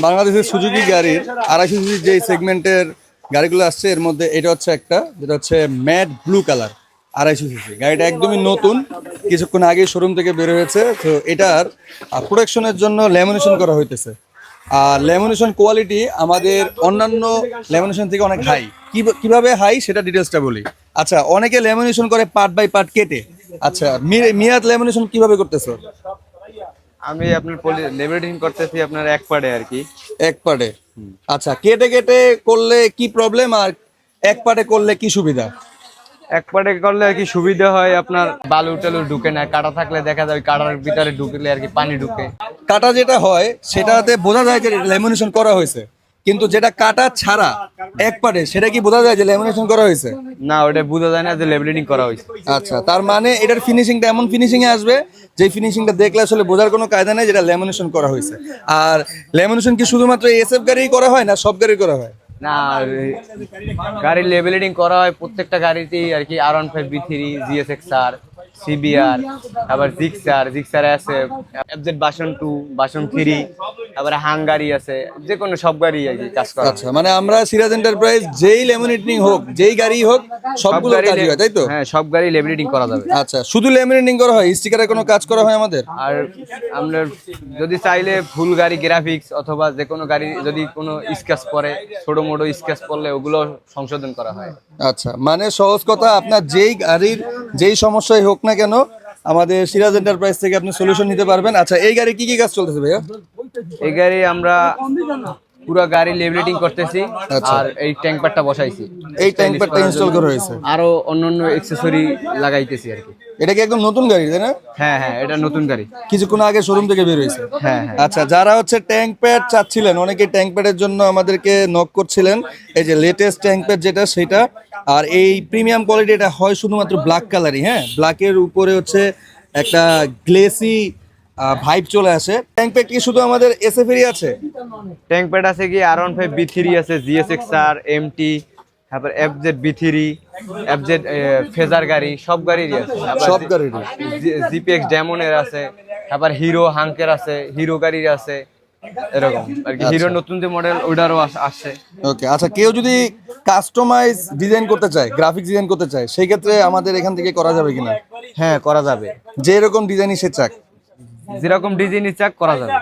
বাংলাদেশের সুজুকি গাড়ির 250 সিসি যে সেগমেন্টের গাড়িগুলো আসছে এর মধ্যে এটা হচ্ছে একটা, যেটা হচ্ছে ম্যাট ব্লু কালার 250 সিসি। গাড়িটা একদমই নতুন, কিছুক্ষণ আগে শোরুম থেকে বের হয়েছে। তো এটার প্রোটেকশনের জন্য ল্যামিনেশন করা হইতেছে। আর ল্যামিনেশন কোয়ালিটি আমাদের অন্যান্য ল্যামিনেশন থেকে অনেক হাই। কিভাবে হাই সেটা ডিটেলসটা বলি। আচ্ছা, অনেকে ল্যামিনেশন করে পার্ট বাই পার্ট কেটে। আচ্ছা, মিয়াদ ল্যামিনেশন কিভাবে করতেছো? আমি আপনার লেমিনেটিং করতেছি আপনার এক পার্টে আর কি। এক পার্টে? আচ্ছা, কেটে কেটে করলে কি প্রবলেম আর এক পার্টে করলে কি সুবিধা? এক পার্টে করলে আর কি সুবিধা হয়, আপনার বালু টালু ঢুকে না, কাটা থাকলে দেখা যায় কাটার ভিতরে ঢুকলে আর কি পানি ঢুকে। কাটা যেটা হয় সেটাতে বোঝা যায় যে ল্যামিনেশন করা হয়েছে, কিন্তু যেটা কাটা ছাড়া এক পার্টে সেটা কি বোঝা যায় যে ল্যামিনেশন করা হয়েছে? না, ওটা বোঝা যায় না যে লেমিনেটিং করা হয়েছে। আচ্ছা, তার মানে এটার ফিনিশিংটা এমন ফিনিশিং এ আসবে যে ফিনিশিংটা দেখলে আসলে বোঝার কোনো কায়দা নেই যেটা ল্যামিনেশন করা হয়েছে। আর ল্যামিনেশন কি শুধুমাত্র এসএফ গাড়ি করা হয় না সব গাড়ি করা হয়? না, গাড়ির লেবেলিং করা হয় প্রত্যেকটা গাড়িতেই আর কি। R15 B3, GSX-R, CBR, আবার জিক্সার আছে, FZ ভার্সন 2, ভার্সন 3, আবার হাঙ্গারি আছে, যে কোনো সব গাড়ি আর কি কাজ করা। আচ্ছা, মানে আমরা সিরাজ এন্টারপ্রাইজ যেই ল্যামিনেটিং হোক যেই গাড়ি হোক সবগুলো কাজই হয়, তাই তো? হ্যাঁ, সব গাড়ি লেমিনেটিং করা যাবে। আচ্ছা, শুধু ল্যামিনেটিং করা হয়, স্টিকারের কোনো কাজ করা হয় আমাদের? আর আমরা যদি চাইলে ফুল গাড়ি গ্রাফিক্স অথবা যে কোনো গাড়ি যদি কোনো স্ক্র্যাচ পড়ে, ছোট মোটো স্ক্র্যাচ পড়লে ওগুলো সংশোধন করা হয়। আচ্ছা, মানে সহজ কথা, আপনার যেই গাড়ির যেই সমস্যাই হোক না কেন আমাদের সিরাজ এন্টারপ্রাইজ থেকে আপনি সলিউশন নিতে পারবেন। আচ্ছা, এই গাড়ি কি কি কাজ চলতেছে ভাইয়া? এই গাড়ি আমরা পুরো গাড়ি লেভেলিং করতেছি। আচ্ছা। আর এই ট্যাঙ্ক প্যাডটা বসাইছি, এই ট্যাঙ্ক প্যাডটা ইনস্টল করা হয়েছে, আরো অন্যান্য অ্যাকসেসরি লাগাইতেছি আর কি। এটা কি একদম নতুন গাড়ি তাই না? হ্যাঁ হ্যাঁ, এটা নতুন গাড়ি, কিছুক্ষণ আগে শোরুম থেকে বের হয়েছে। হ্যাঁ হ্যাঁ। আচ্ছা, যারা হচ্ছে ট্যাঙ্ক প্যাড চাচ্ছিলেন, অনেকে ট্যাঙ্ক প্যাডের জন্য আমাদেরকে নক করছিলেন, এই যে লেটেস্ট ট্যাঙ্ক প্যাড যেটা সেটা। আর এই প্রিমিয়াম কোয়ালিটি এটা হয় শুধুমাত্র ব্ল্যাক কালারই। হ্যাঁ, ব্ল্যাকের উপরে হচ্ছে একটা গ্লেসি ভাইব চলে আসে। ট্যাঙ্ক প্যাড কি শুধু আমাদের এসএফ এরই আছে? ট্যাঙ্ক প্যাড আছে কি R15 B3 আছে, GSX-R, MT, তারপর FZ B3, FZ ফেজার গাড়ি, সব গাড়িরই আছে। সব গাড়িরই? GPX ডেমনের আছে, তারপর হিরো হাঙ্কের আছে, হিরো গাড়ির আছে, এরকম আর কি। হিরো নতুন যে মডেল ওইটারও আসছে। ওকে, আচ্ছা, কেউ যদি কাস্টমাইজ ডিজাইন করতে চায়, গ্রাফিক্স ডিজাইন করতে চায়, সেই ক্ষেত্রে আমাদের এখান থেকে করা যাবে কিনা? হ্যাঁ, করা যাবে, যে এরকম ডিজাইনই সে চাক? যেরকম ডিজাইন ইচ্ছা করা যাবে।